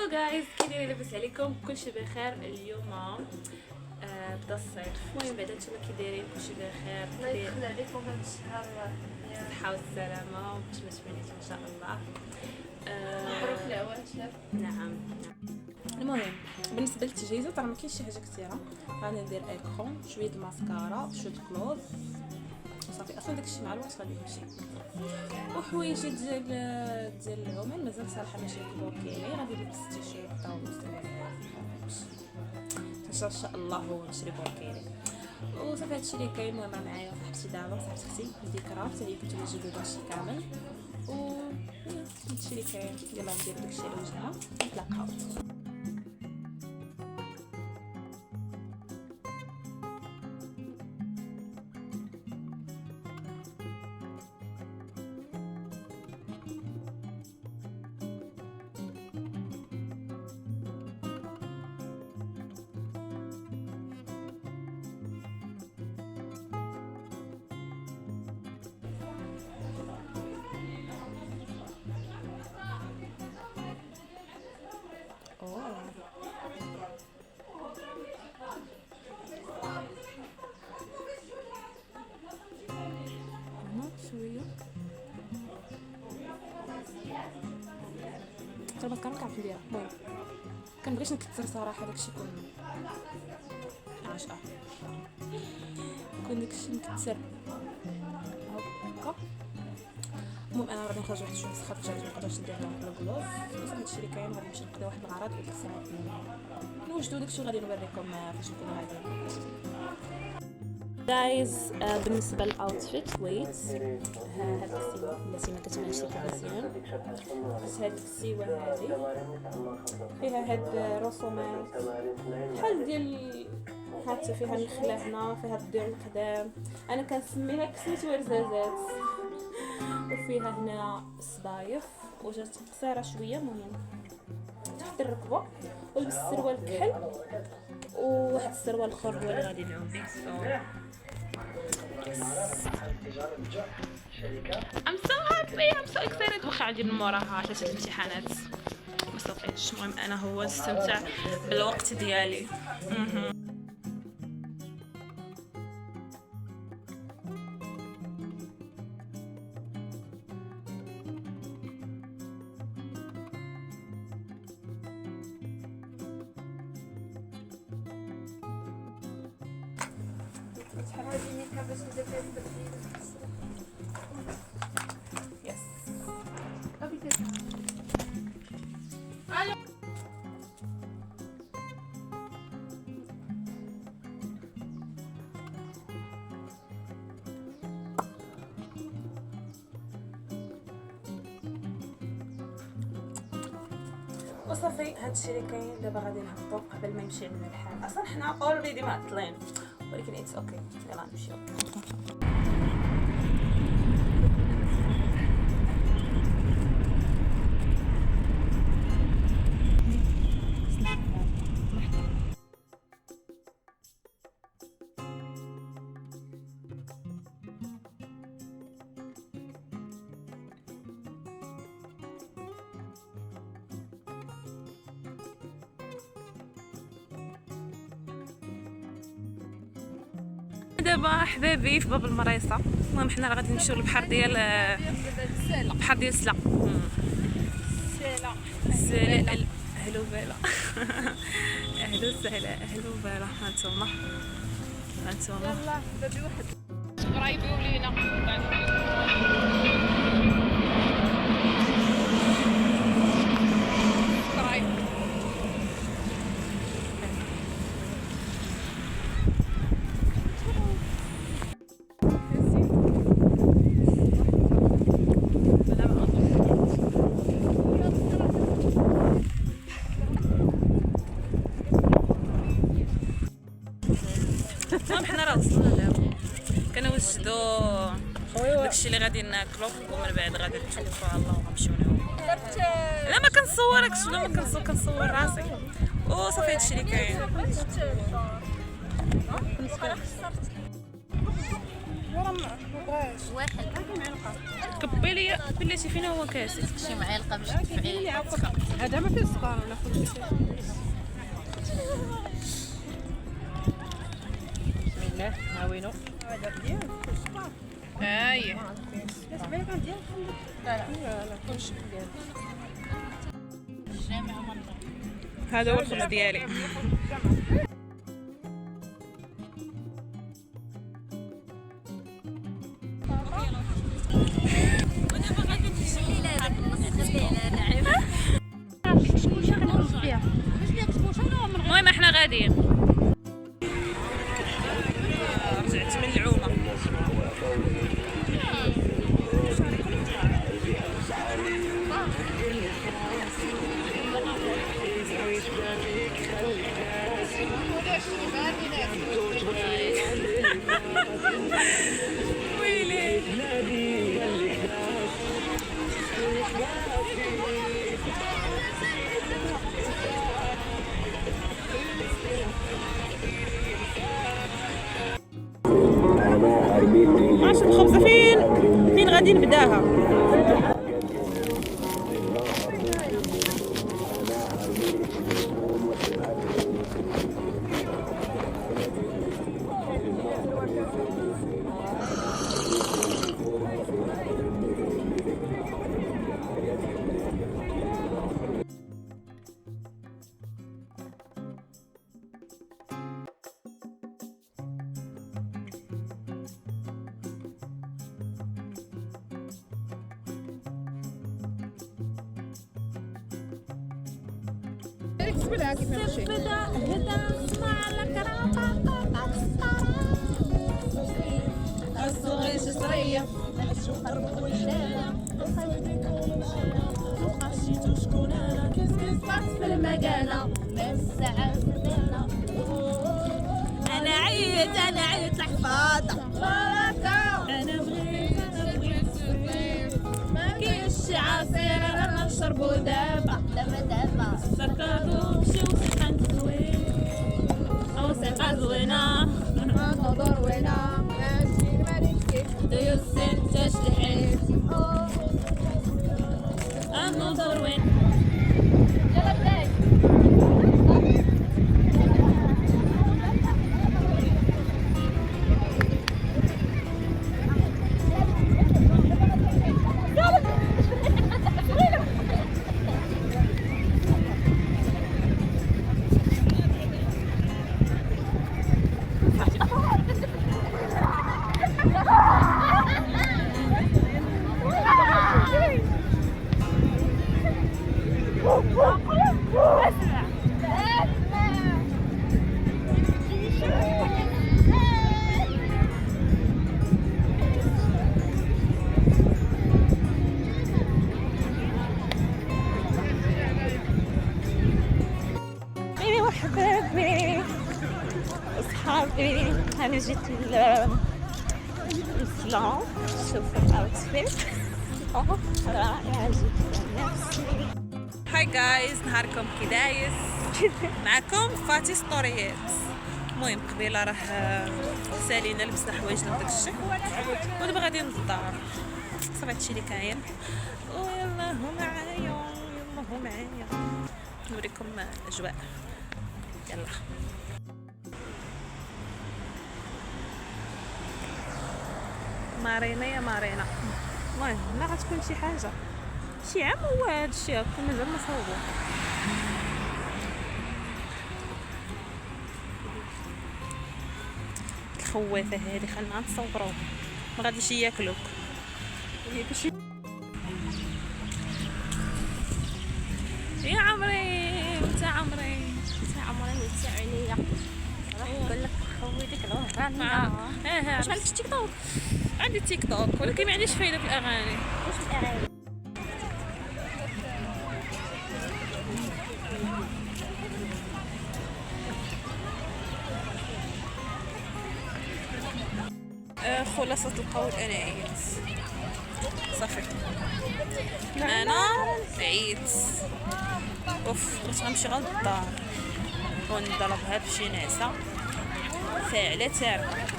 هلو جايز، كي دايرين؟ لاباس عليكم؟ كلشي بخير. اليوم بدا الصيف. المهم بعدا نتوما كي دايرين؟ كلشي بخير؟ الله يدخل عليكم هذا الشهر الصحة والسلامة باش ما تبانيش ان شاء الله. مبروك العواشر. نعم. المهم بالنسبه للتجهيزات راه ما كاينش شي حاجه كثيره. غادي ندير ايكرون، شويه الماسكارا، شويه كلوز صافي. اصلا داكشي مع الوقت غادي يمشي. وحوايج ديال العمل مازال صراحه ماشي كبوكيني. غادي نلبس التيشيرت ان شاء الله هو نشري بوكيني وصافي. هادشي اللي كاين. المهم معايا صاحبتي دابا، صاحبتي اختي ذكرى حتى هي كنت نجيبو داكشي كامل و هادشي اللي كاين. يلا نديرو داكشي على وجهنا نتلاقاو. شويه طبعا كنعرف نديرها. المهم كنبغيش نكثر صراحه داكشي كله عاشقه كون داكشي مكثر هكا. المهم انا غادي نخرج واحد شويه سخات باش نقدرش ندير لهم الكلوز. هادشي اللي كاين. غادي نمشي نقضي واحد الغرض والساعات نوجدو داكشي غادي نوريكم فاش نكونوا غاديين. جايز بالنسبه للاوتفيت ويت هاد السيوه التي ما كتبانش لكم مزيان. بس هاد السيوه هادي فيها هاد رسومات بحال ديال حتى فيها النخله هنا، فيها الدير القدام. انا كنسميها كسيت ورزازات. وفيها هنا الصدايف وجات قصيره شويه. المهم تحت الركبه ولبس السروال كحل وواحد السروال اخر هو اللي غادي نعوم به. I'm so happy, I'm so excited. واخا عندي من موراها 3 الامتحانات ما صافيش. المهم انا هو نستمتع بالوقت ديالي. تحرجيني كيفاش ندير يس وصافي. هادشي اللي كاين. دابا غادي نهبطو قبل ما يمشي لنا الحال. اصلا حنا اوريدي معطلين ولكن اتس اوكي. يلا نمشيو. دابا احبابي في باب المريصه. المهم حنا راه غادي نمشيو للبحر ديال البحر ديال سلا. سلا اهلا وسهلا. اهلا وسهلا اهلا وسهلا. هانتوما يلا حبابي واحد قرايبي ولينا حنا راه وصلنا لهنا. كنوجدوا داكشي اللي غادي ناكلو ومن بعد غادي نتوفى الله ونمشيو لهم. لا ما كنصوركش، لا ما كنصور راسي وصافي. هادشي اللي كاين. واحد كبي لي بلاتي فين هو كاسي شي معلقه باش تدفعي. هذا ما فيه السكر ولا كلشي فيه. بسم الله ها وينو هذا ديال السكر. هاي لا بالك ديال لا كلشي ديال. الجامع منطقه. هذا هو الخبز ديالي. المهم احنا غاديين. رجعت من العومه. ويلي عرفت الخبزة فين غادي نبداها. بلا كيف نمشي. الصغير شصرية في المقالة بالساعة سبيلة. أنا عيت الحفاظة أنا بغيت ما كاينش عصير رانا نشربو دابا دابا سكروا مشيو سيقان زوين أو سيقان زوينة نضر وينا ماشي مالك ديوسين تشلحين النظر وين يلا بلاي. ميمي وحبابي اصحابي انا جيت الفلان شوفوا الاوتفيت رائع جدا. هاي جايز نهاركم كي دايز معكم فاتي ستوريات. المهم قبيله راه سالينا لبسنا حوايجنا وداك الشيء ودابا غاديين للدار صافي هادشي اللي كاين. ويلا هو معايا يلا هو معايا نوريكم الاجواء. يلا مارينا يا مارينا. المهم هنا غتكون شي حاجه شي عام هو هادشي هكا مازال ما صوبو. الخوافه هادي خلينا نصورو ما غاديش ياكلوك. يا عمري تا عمري ويتسع عليا راح نقول لك خويتك الغرانية. واش عندك تيك توك؟ عندي تيك توك ولكن ما عنديش فايده في الاغاني. واش الاغاني خلاصة القول أنا عييت صافي أنا عييت بغيت غنمشي غير للدار ونضربها بشي نعسة فاعلة تاربة.